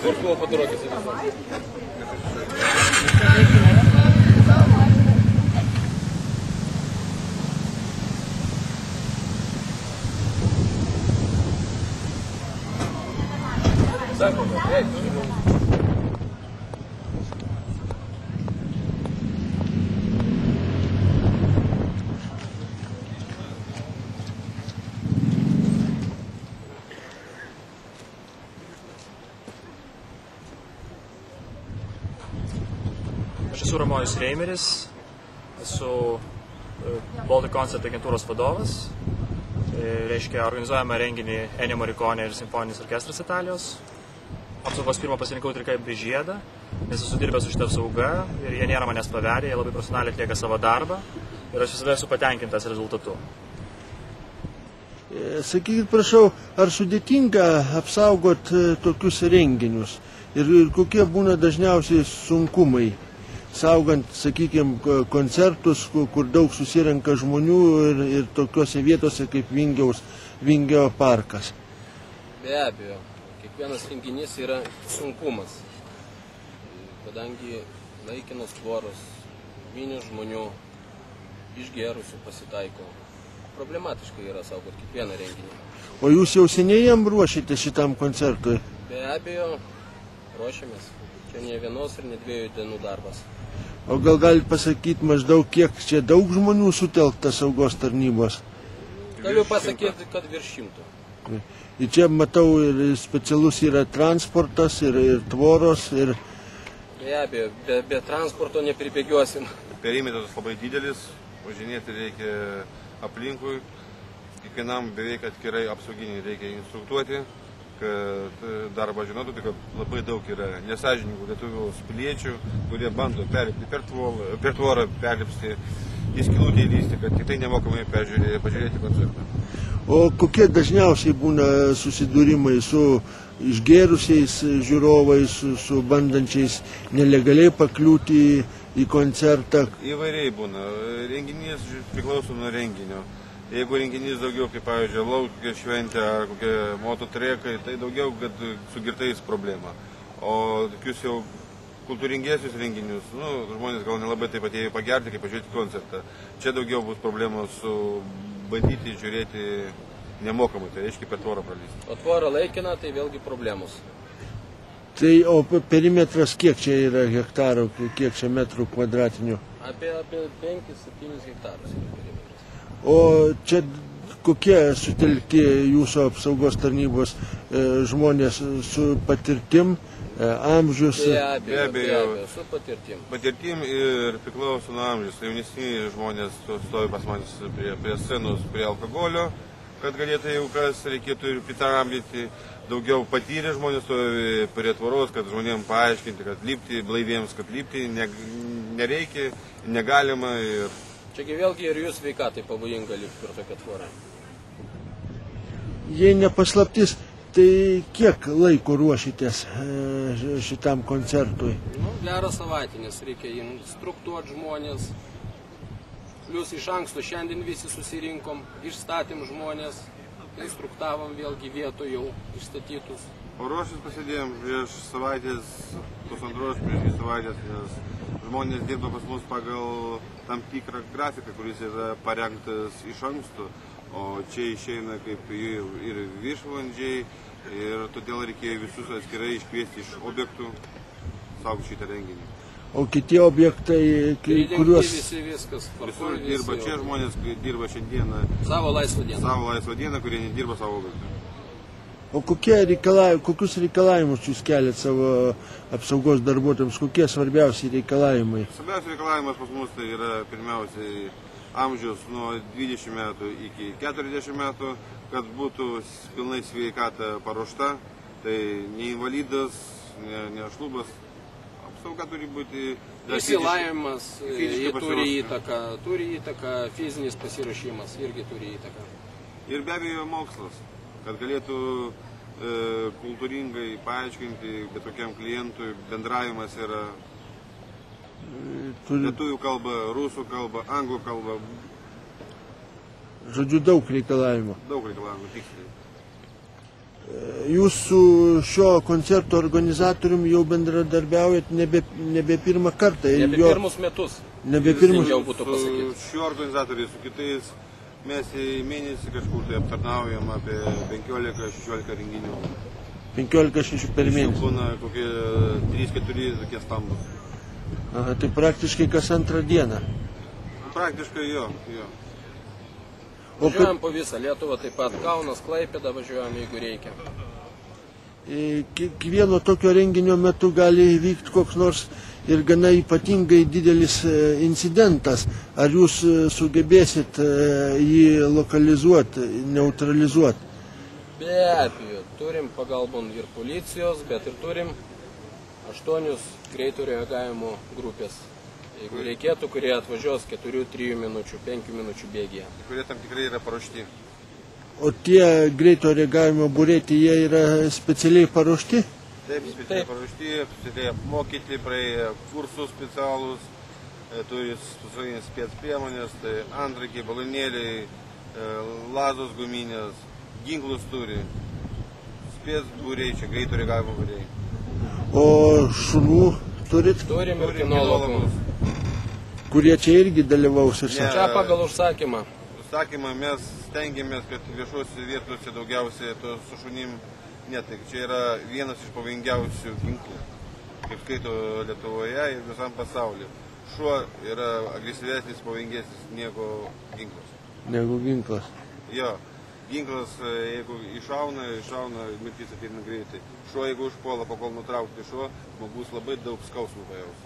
Por favor, fotografijas. Aš esu Ramojus Reimeris, esu Baltic Concert agentūros vadovas. Reiškia, organizuojame renginį Ennio Morricone ir simfoninis orkestras Italijos. Apsaugos firmą pasirinkau Trika bei Žiedą, nes esu dirbęs su šitą apsaugą ir jie nėra manęs pavedę, jie labai profesionaliai atlieka savo darbą ir aš visada esu patenkintas rezultatu. Sakykit, prašau, ar sudėtinga apsaugot tokius renginius ir kokie būna dažniausiai sunkumai, saugant, sakykime, koncertus, kur daug susirenka žmonių ir tokiuose vietose kaip Vingio parkas? Be abejo, kiekvienas renginys yra sunkumas, kadangi laikinos tvoros, minios žmonių, išgerusių pasitaiko. Problematiškai yra saugot kiekvieną renginį. O jūs jau seniai jam ruošite šitam koncertui? Be abejo, ruošiamės. Čia ne vienos ir ne 2 dienų darbas. O gal galite pasakyti maždaug, kiek čia daug žmonių sutelkta saugos tarnybos? Galiu pasakyti, kad virš 100. Ir čia matau ir specialus yra transportas, ir tvoros, ir... Be abejo, be transporto nepribėgiosim. Perimetras labai didelis, važinėti reikia aplinkui, kiekvienam beveik atskirai apsauginį reikia instruktuoti, kad darbą žinotų, tai kad labai daug yra nesąžiningų Lietuvos piliečių, kurie bando perlipti per tvorą, perlipsti į skylutę įlysti, kad tik tai nemokamai pažiūrėti koncertą. O kokie dažniausiai būna susidūrimai su išgėrusiais žiūrovais, su bandančiais nelegaliai pakliūti į koncertą? Įvairiai būna. Renginys priklauso nuo renginio. Jeigu renginys daugiau, kaip pavyzdžiui, laukia šventė ar kokie mototrekai, tai daugiau, kad su girtais problema. O tokius jau kultūringiesius renginius, žmonės gal nelabai taip atėjo pagerti, kaip pažiūrėti koncertą. Čia daugiau bus problemos su bandyti žiūrėti nemokamai, tai reiškia per tvorą pralysti. O tvora laikina, tai vėlgi problemos. Tai o perimetras kiek čia yra hektarų, kiek čia metrų kvadratinių? Apie 5-7 hektarus. O čia kokie sutelkti jūsų apsaugos tarnybos žmonės su patirtim, amžius? Be abejo, su patirtim. Patirtim ir priklauso nuo amžius. Jaunesni žmonės stovi pas manęs prie scenos, prie alkoholio, kad galėtų jau kas reikėtų ir pritramdyti. Daugiau patyrę žmonės stovi prie tvoros, kad žmonėms paaiškinti, kad lipti blaiviems, kad lipti nereikia, negalima. Čiagi vėlgi ir jūs sveikatai pavojinga lipti per tokią tvorą. Jei nepaslaptis, tai kiek laiko ruošitės šitam koncertui? Gerą savaitę, nes reikia instruktuoti žmonės. Plius iš anksto šiandien visi susirinkom, išstatėm žmonės, instruktavom vėlgi vietoje jau išstatytus. O ruoštis pasidėjom prieš savaitės, pusantros prieš 2 savaitės, nes žmonės dirba pas mus pagal tam tikrą grafiką, kuris yra parengtas iš anksto, o čia išeina kaip ir viršvalandžiai ir todėl reikėjo visus atskirai iškviesti iš objektų saugoti šitą renginį. O kiti objektai, kuriuos... Visi viskas. Visur dirba čia žmonės, dirba šiandieną. Savo laisvą dieną. Savo laisvą dieną, kurie nedirba savo objektų. O kokius reikalavimus jūs keliat savo apsaugos darbuotojams? Kokie svarbiausi reikalavimai? Svarbiausias reikalavimas pas mus tai yra pirmiausiai amžius nuo 20 metų iki 40 metų, kad būtų pilnai sveikata paruošta, tai ne invalidas, ne šlubas. Apsauga turi būti... Išsilavinimas turi įtaką, fizinis pasiruošimas irgi turi įtaką. Ir be abejo mokslas, kad galėtų kultūringai paaiškinti bet kokiam klientui, bendravimas yra lietuvių kalba, rusų kalba, anglų kalba. Žodžiu, daug reikalavimų. Daug reikalavimų, tiksliai. Jūs su šio koncerto organizatoriumi jau bendradarbiaujat nebe pirmą kartą. Nebe pirmus metus. Nebe pirmus. Jau būtų pasakyti. Su šiuo organizatoriu, su kitais, mes į mėnesį kažkur tai aptarnaujam apie 15-16 renginių. 15-16 per mėnesį. Būna kokie 3-4 tokie stambus. Aha, tai praktiškai kas antrą dieną. Praktiškai jo. Važiuojam po visą Lietuvą, taip pat Kaunas, Klaipėda važiuojam, jeigu reikia. Kiekvieno tokio renginio metu gali įvykti koks nors ir gana ypatingai didelis incidentas. Ar jūs sugebėsit jį lokalizuoti, neutralizuoti? Be abejo, turim pagalbon ir policijos, bet ir turim 8 greito reagavimo grupės. Jeigu reikėtų, kurie atvažiuos 4-3 minučių, 5 minučių bėgyje. Kurie tam tikrai yra paruošti. O tie greito reagavimo būrėti, jie yra specialiai paruošti? Taip, specialiai paruošti, specialiai apmokyti, praėję kursus specialus, turi spec priemonės, tai antrakiai, balonėliai, lazos guminės, ginklus turi, spec būriai, čia greito reagavimo būriai. O šunų turit? Turim ir kinologus. Kurie čia irgi dalyvaus ir čia pagal užsakymą. Užsakymą mes stengiamės, kad viešuose vietose daugiausiai to su šunim netik. Čia yra vienas iš pavojingiausių ginklų, kaip skaito Lietuvoje ir visam pasauliu. Šuo yra agresyvesnis, pavojingesnis negu ginklas. Negu ginklas. Jo, ginklas, jeigu iššauna, mirtis ateina greitai. Šuo, jeigu užpuola, pakol nutraukti šuo, žmogus labai daug skausmų pajaus.